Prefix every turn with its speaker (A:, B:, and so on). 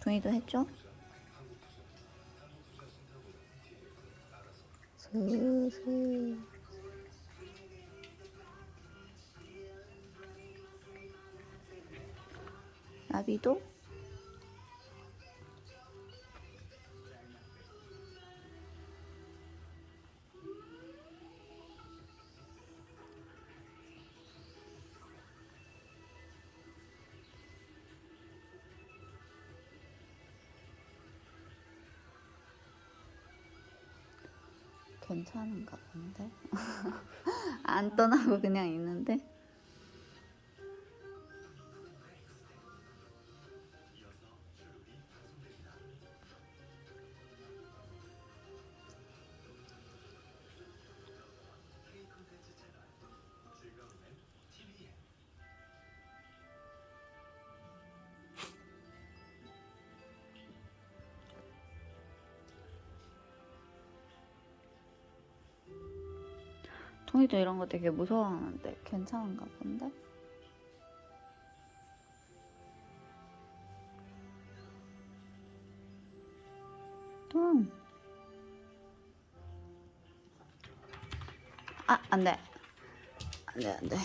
A: 동의도 했죠? 슬슬. 나비도? 괜찮은가 본데? 안 떠나고 그냥 있는데? 동이도 이런 거 되게 무서워하는데 괜찮은가 본데? 아, 안 돼. 안 돼, 안 돼.